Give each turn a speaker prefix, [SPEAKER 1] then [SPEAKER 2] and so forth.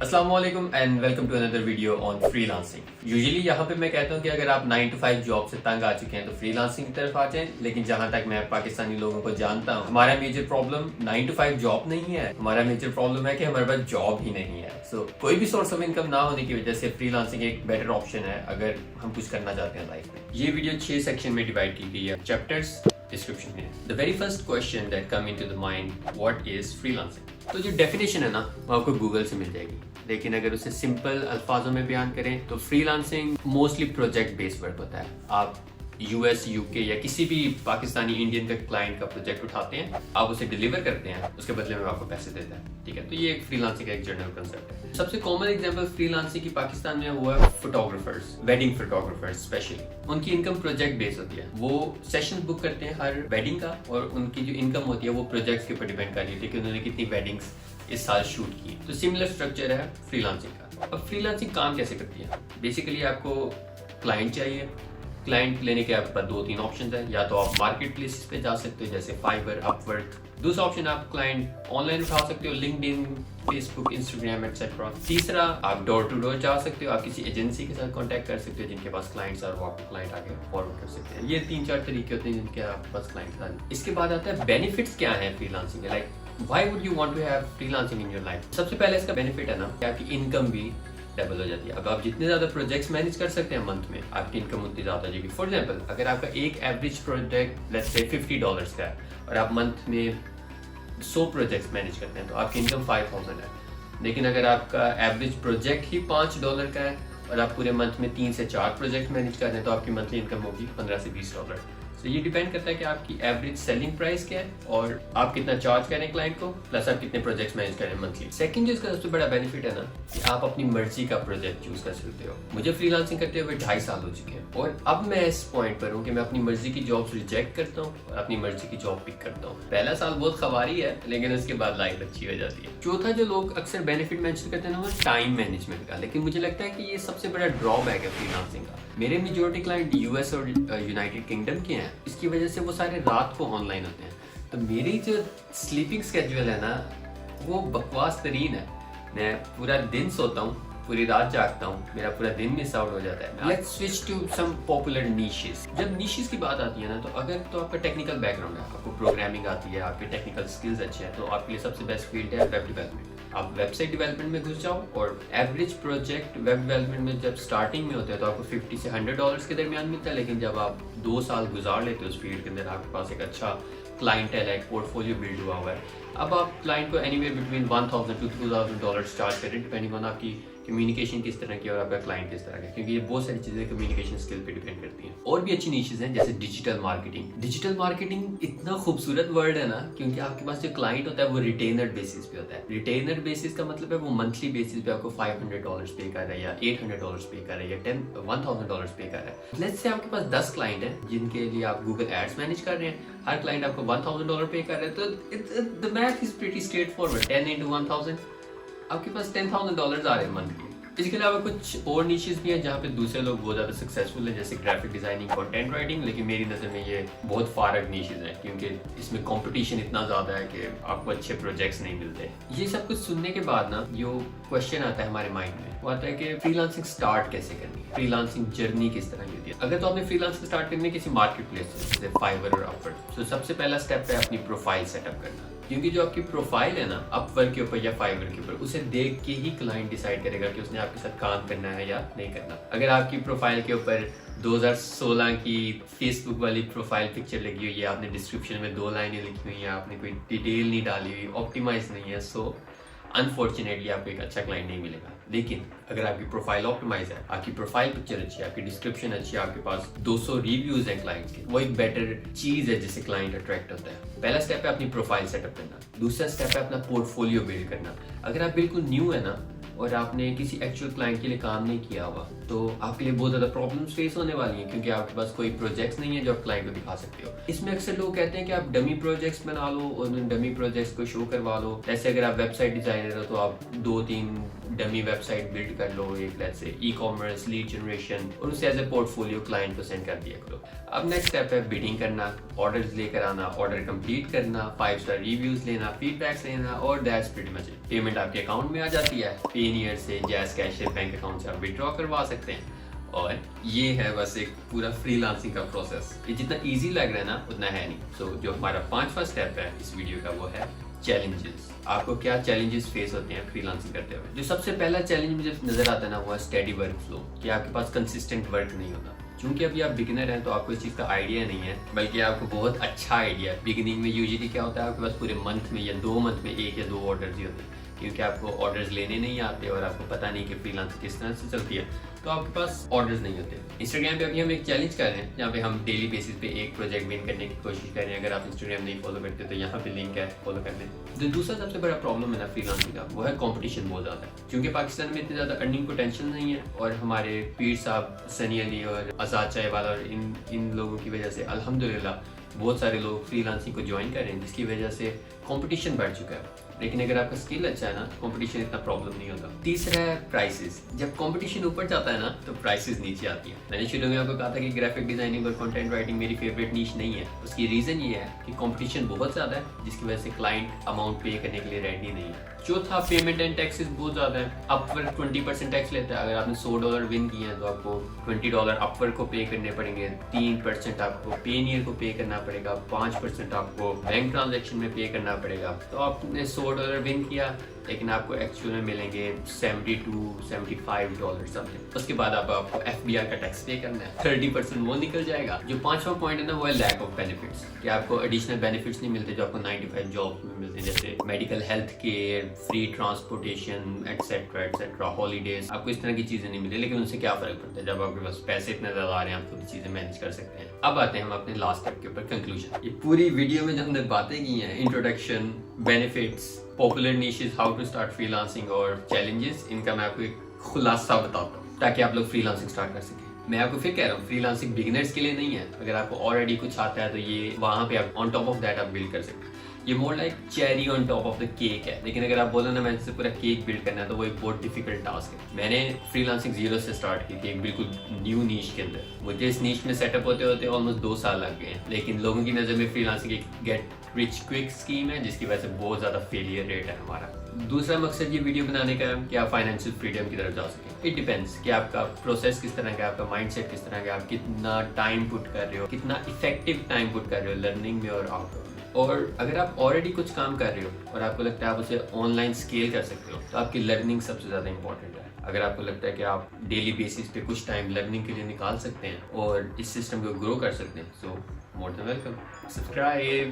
[SPEAKER 1] अस्सलाम वालेकुम and welcome to another video on freelancing. Usually यहाँ पे मैं कहता हूँ कि अगर आप 9 to 5 जॉब से तंग आ चुके हैं तो फ्रीलांसिंग की तरफ आ जाएं। लेकिन जहाँ तक मैं पाकिस्तानी लोगों को जानता हूँ, हमारा मेजर प्रॉब्लम 9 to 5 जॉब नहीं है। हमारा मेजर प्रॉब्लम है कि हमारे पास जॉब ही नहीं है। सो कोई भी सोर्स ऑफ इनकम ना होने की वजह से फ्रीलांसिंग एक बेटर ऑप्शन है अगर हम कुछ करना चाहते हैं लाइफ में। ये वीडियो 6 सेक्शन में डिवाइड की गई है, चैप्टर्स डिस्क्रिप्शन में। The very first question that come into the mind, what is freelancing? तो जो डेफिनेशन है ना वो आपको गूगल से मिल जाएगी, लेकिन अगर उसे सिंपल अल्फाजों में बयान करें तो freelancing mostly project based work होता है। आप यूएस, यूके या किसी भी पाकिस्तानी इंडियन का क्लाइंट का प्रोजेक्ट उठाते हैं, आप उसे डिलीवर करते हैं, उसके बदले में आपको पैसे देता है। ठीक है, तो ये एक फ्रीलांसिंग का एक जनरल कंसेप्ट है। सबसे कॉमन एग्जांपल फ्रीलांसिंग की पाकिस्तान में हुआ है फोटोग्राफर्स, वेडिंग फोटोग्राफर्स स्पेशली। उनकी इनकम प्रोजेक्ट बेस्ड होती है। वो सेशन बुक करते हैं हर वेडिंग का, और उनकी जो इनकम होती है वो प्रोजेक्ट्स के ऊपर डिपेंड कर रही है कि उन्होंने कितनी वेडिंग्स इस साल शूट की। तो सिमिलर स्ट्रक्चर है फ्रीलांसिंग का। अब फ्रीलांसिंग काम कैसे करती है? बेसिकली आपको क्लाइंट चाहिए। क्लाइंट लेने के आपके पास 2-3 ऑप्शन है। या तो आप मार्केट प्लेसेस पे जा सकते हो जैसे फाइवर, अपवर्क। दूसरा ऑप्शन आप क्लाइंट ऑनलाइन उठा सकते हो, लिंक्डइन, फेसबुक, इंस्टाग्राम एक्सेट्रा। तीसरा आप डोर टू डोर जा सकते हो, आप किसी एजेंसी के साथ कांटेक्ट कर सकते हो जिनके पास क्लाइंट्स और वो आपको क्लाइंट आगे फॉरवर्ड कर सकते हैं। ये 3-4 तरीके होते हैं जिनके आपके पास क्लाइंट आते हैं। इसके बाद आता है बेनिफिट्स क्या है फ्रीलांसिंग के। Like why would you want to have freelancing in your life? सबसे पहले इसका बेनिफिट है ना कि आपकी इनकम भी डबल हो जाती है। अब आप जितने ज्यादा प्रोजेक्ट्स मैनेज कर सकते हैं मंथ में, आपकी इनकम उतनी ज्यादा हो जाएगी। फॉर एग्जांपल, अगर आपका एक एवरेज प्रोजेक्ट लेट्स से $50 का है और आप मंथ में 100 प्रोजेक्ट्स मैनेज करते हैं तो आपकी इनकम 5000 है। लेकिन अगर आपका एवरेज प्रोजेक्ट ही $5 का है और आप पूरे मंथ में 3 से 4 प्रोजेक्ट मैनेज कर रहे हैं तो आपकी मंथली इनकम होगी $15 से $20। तो ये डिपेंड करता है कि आपकी एवरेज सेलिंग प्राइस क्या है और आप कितना चार्ज कर रहे हैं क्लाइंट को, प्लस आप कितने प्रोजेक्ट्स मैनेज कर रहे हैं मंथली। सेकंड जो इसका सबसे बड़ा बेनिफिट है ना कि आप अपनी मर्जी का प्रोजेक्ट चूज कर सकते हो। मुझे फ्रीलांसिंग करते हुए 2.5 साल हो चुके हैं और अब मैं इस पॉइंट पर हूँ कि मैं अपनी मर्जी की जॉब्स रिजेक्ट करता हूँ और अपनी मर्जी की जॉब पिक करता हूँ। पहला साल बहुत खबारी है, लेकिन उसके बाद लाइफ अच्छी हो जाती है। चौथा जो लोग अक्सर बेनिफिट मेंशन करते हैं ना वो टाइम मैनेजमेंट का, लेकिन मुझे लगता है कि ये सबसे बड़ा ड्रॉबैक है फ्रीलांसिंग का। मेरे मेजॉरिटी क्लाइंट यूएस और यूनाइटेड किंगडम के हैं, इसकी वजह से वो सारे रात को ऑनलाइन होते हैं। तो मेरी जो स्लीपिंग स्केड्यूल है ना वो बकवास तरीन है। मैं पूरा दिन सोता हूँ, पूरी रात जागता हूँ, मेरा पूरा दिन मिस आउट हो जाता है। Let's switch to some popular niches. जब नीशेस की बात आती है ना तो अगर तो आपका टेक्निकल बैकग्राउंड है, आपको प्रोग्रामिंग आती है, आपके टेक्निकल स्किल्स अच्छे हैं, तो आपके लिए सबसे बेस्ट फील्ड है वेब डेवलपमेंट। आप वेबसाइट डेवलपमेंट में घुस जाओ और एवरेज प्रोजेक्ट वेब डेवलपमेंट में जब स्टार्टिंग में होते हैं तो आपको $50 से $100 के दरमियान मिलता है। लेकिन जब आप 2 साल गुजार लेते हो उस फील्ड के अंदर, आपके पास एक अच्छा क्लाइंटेल है, एक पोर्टफोलियो बिल्ड हुआ हुआ है, अब आप क्लाइंट को एनीवेयर बिटवीन $1000 to $2000 चार्ज करें, डिपेंडिंग ऑन आपकी कम्युनिकेशन किस तरह की और आपका क्लाइंट किस तरह का, क्योंकि ये बहुत सारी चीजें कम्युनिकेशन स्किल पे डिपेंड करती हैं। और भी अच्छी नीशेस हैं जैसे डिजिटल मार्केटिंग। डिजिटल मार्केटिंग इतना खूबसूरत वर्ड है ना, क्योंकि आपके पास जो क्लाइंट होता है वो रिटेनर बेसिस पे होता है। रिटेनर बेसिस का मतलब है वो मंथली बेसिस पे आपको $500 पे कर रहा है या $800 पे कर रहा है या $1000 पे कर रहा है। लेट्स से आपके पास 10 क्लाइंट है जिनके लिए आप गूगल एड्स मैनेज कर रहे हैं, हर क्लाइंट आपको $1000 पे कर रहा है, तो the math is pretty straight forward. 10 into 1000 आपके पास $10,000 आ रहे हैं मंथ के। इसके अलावा कुछ और नीशेस भी हैं जहाँ पे दूसरे लोग बहुत ज़्यादा सक्सेसफुल हैं, जैसे ग्राफिक डिजाइनिंग, कंटेंट राइटिंग। लेकिन मेरी नज़र में ये बहुत फारग नीशेस हैं क्योंकि इसमें कंपटीशन इतना ज़्यादा है कि आपको अच्छे प्रोजेक्ट्स नहीं मिलते। ये सब कुछ सुनने के बाद ना जो क्वेश्चन आता है हमारे माइंड में वो आता है कि फ्रीलांसिंग स्टार्ट कैसे करनी है, फ्रीलांसिंग जर्नी किस तरह की होती है। अगर तो आपने फ्रीलांसिंग स्टार्ट करनी है किसी मार्केट प्लेस से जैसे फाइवर और अपवर्क, तो सबसे पहला स्टेप है अपनी प्रोफाइल सेटअप करना। क्योंकि जो आपकी प्रोफाइल है ना अपवर्क के ऊपर या फाइवर के ऊपर, उसे देख के ही क्लाइंट डिसाइड करेगा कि उसने आपके साथ काम करना है या नहीं करना। अगर आपकी प्रोफाइल के ऊपर 2016 की फेसबुक वाली प्रोफाइल पिक्चर लगी हुई है, आपने डिस्क्रिप्शन में 2 लाइनें लिखी हुई हैं, आपने कोई डिटेल नहीं डाली हुई, ऑप्टिमाइज नहीं है, सो अनफॉर्चुनेटली आपको एक अच्छा क्लाइंट नहीं मिलेगा। लेकिन अगर आपकी प्रोफाइल ऑप्टिमाइज है, आपकी प्रोफाइल पिक्चर अच्छी है, आपकी डिस्क्रिप्शन अच्छी है, आपके पास 200 रिव्यूज हैं क्लाइंट के, वो एक बेटर चीज है जिससे क्लाइंट अट्रैक्ट होता है। पहला स्टेप है अपनी प्रोफाइल सेटअप करना। दूसरा स्टेप है अपना पोर्टफोलियो बिल्ड करना। अगर आप बिल्कुल न्यू है ना और आपने किसी एक्चुअल क्लाइंट के लिए काम नहीं किया हुआ तो आपके लिए बहुत ज़्यादा प्रॉब्लम्स फेस होने वाली हैं, क्योंकि आपके पास कोई प्रोजेक्ट्स नहीं है जो आप क्लाइंट को दिखा सकते हो। इसमें अक्सर लोग कहते हैं कि आप डमी प्रोजेक्ट्स बना लो और उन डमी प्रोजेक्ट्स को शो करवा लो। जैसे अगर आप वेबसाइट डिजाइनर हो तो आप 2-3 डमी वेबसाइट बिल्ड कर लो, एक let's say e-commerce, lead generation, और उसे एज ए पोर्टफोलियो क्लाइंट को सेंड कर दिया करो। अब नेक्स्ट स्टेप है बिडिंग करना, ऑर्डर्स लेकर आना, ऑर्डर कंप्लीट करना, 5 स्टार रिव्यूज लेना, फीडबैक्स लेना, और that's pretty much it. Payment आपके अकाउंट में आ जाती है, पे पेनियर से, जैस कैशर बैंक अकाउंट से आप विड्रॉ करवा सकते हैं। और ये है बस एक पूरा फ्रीलांसिंग का प्रोसेस। ये जितना इजी लग रहा है ना उतना है नहीं। सो जो हमारा 5वां स्टेप है इस वीडियो का वो है चैलेंजेस। आपको क्या चैलेंजेस फेस होते हैं फ्रीलांसिंग करते हुए। जो सबसे पहला चैलेंज मुझे नजर आता है ना वो है स्टेडी वर्क फ्लो, कि आपके पास कंसिस्टेंट वर्क नहीं होता। क्योंकि अभी आप बिगिनर हैं तो आपको इस चीज़ का आइडिया नहीं है, बल्कि आपको बहुत अच्छा आइडिया है। बिगिनिंग में यूजुअली क्या होता है, आपके पास पूरे मंथ में या 2 मंथ में 1 या 2 ऑर्डर्स ही होते हैं, क्योंकि आपको ऑर्डर्स लेने नहीं आते और आपको पता नहीं कि फ्रीलांसिंग किस तरह से चलती है, तो आपके पास ऑर्डर्स नहीं होते। इंस्टाग्राम पे अभी हम एक चैलेंज कर रहे हैं जहाँ पे हम डेली बेसिस पे एक प्रोजेक्ट विन करने की कोशिश कर रहे हैं। अगर आप इंस्टाग्राम नहीं फॉलो करते तो यहाँ पे लिंक है, फॉलो कर लें। जो दूसरा सबसे बड़ा प्रॉब्लम है ना फ्रीलांसिंग का वो है कंपटीशन बहुत ज़्यादा है। क्योंकि पाकिस्तान में इतनी ज़्यादा अर्निंग पोटेंशियल नहीं है और हमारे पीर साहब सनी अली और आज़ाद चायवाला और इन लोगों की वजह से अल्हम्दुलिल्लाह बहुत सारे लोग फ्रीलांसिंग को ज्वाइन कर रहे हैं, जिसकी वजह से कंपटीशन बढ़ चुका है। लेकिन अगर आपका स्किल अच्छा है ना, कंपटीशन इतना प्रॉब्लम नहीं होता। तीसरा है प्राइसेस। जब कंपटीशन ऊपर जाता है ना तो प्राइसेस नीचे आती है। मैंने शुरू में आपको कहा था कि ग्राफिक डिजाइनिंग और कंटेंट राइटिंग मेरी फेवरेट नीश नहीं है। उसकी रीजन ये है कि कंपटीशन बहुत ज्यादा है, जिसकी वजह से क्लाइंट अमाउंट पे करने के लिए रेडी नहीं है। चौथा, पेमेंट एंड टैक्सेस बहुत ज्यादा है। अपवर्क 20% टैक्स लेता है। अगर आपने $100 विन किए हैं तो आपको $20 अपवर्क को पे करने पड़ेंगे, 3% आपको पेनियर को पे करना पड़ेगा, 5% आपको बैंक ट्रांजेक्शन में पे करना पड़ेगा। तो आपने $100 विन किया लेकिन आपको एक्चुअल में मिलेंगे $72-75 समथिंग। उसके बाद आपको FBR का टैक्स पे करना है, 30% वो निकल जाएगा। जो 5वां पॉइंट है ना वो है लैक ऑफ बेनिफिट्स, कि आपको एडिशनल बेनिफिट्स नहीं मिलते जो आपको 9 to 5 जॉब में मिलते हैं, जैसे medical health care, free transportation etcetera etcetera, holidays. आपको इस तरह की चीजें नहीं मिलती, लेकिन उनसे क्या फर्क पड़ता है जब आपके पास पैसे इतने ज्यादा आ रहे हैं, आप पूरी चीजें मैनेज कर सकते हैं। अब आते हैं हम अपने लास्ट स्टेप के ऊपर, कंक्लूजन। ये पूरी वीडियो में जो हमने बातें की हैं, introduction, benefits, popular niches, how to start freelancing और चैलेंजेस, इनका मैं आपको एक खुलासा बताता हूँ ताकि आप लोग फ्रीलांसिंग स्टार्ट कर सकें। मैं आपको फिर कह रहा हूँ फ्रीलांसिंग बिगिनर्स के लिए नहीं है। अगर आपको ऑलरेडी कुछ आता है तो ये वहाँ पे आप ऑन टॉप ऑफ दैट आप बिल्ड कर सकते हैं। ये more like cherry on top of the cake है। लेकिन अगर आप बोलो ना मैं इससे पूरा केक बिल्ड करना है तो वो एक बहुत डिफिकल्ट टास्क है। मैंने फ्रीलांसिंग 0 से स्टार्ट की थी, एक बिल्कुल न्यू नीश के अंदर। मुझे इस नीश में सेटअप होते होते ऑलमोस्ट 2 साल लग गए, लेकिन लोगों की नज़र में फ्रीलांसिंग एक गेट रिच क्विक स्कीम है, जिसकी वजह से बहुत ज़्यादा फेलियर रेट है हमारा। दूसरा मकसद ये वीडियो बनाने का है कि आप फाइनेंशियल फ्रीडम की तरफ जा सकें। इट डिपेंड्स कि आपका प्रोसेस किस तरह का है, आपका माइंडसेट किस तरह का है, आप कितना टाइम पुट कर रहे हो, कितना इफेक्टिव टाइम पुट कर रहे हो लर्निंग में और आउटपुट में। और अगर आप ऑलरेडी कुछ काम कर रहे हो और आपको लगता है आप उसे ऑनलाइन स्केल कर सकते हो तो आपकी लर्निंग सबसे ज़्यादा इंपॉर्टेंट है। अगर आपको लगता है कि आप डेली बेसिस पे कुछ टाइम लर्निंग के लिए निकाल सकते हैं और इस सिस्टम को ग्रो कर सकते हैं, सो मोर देन वेलकम, सब्सक्राइब।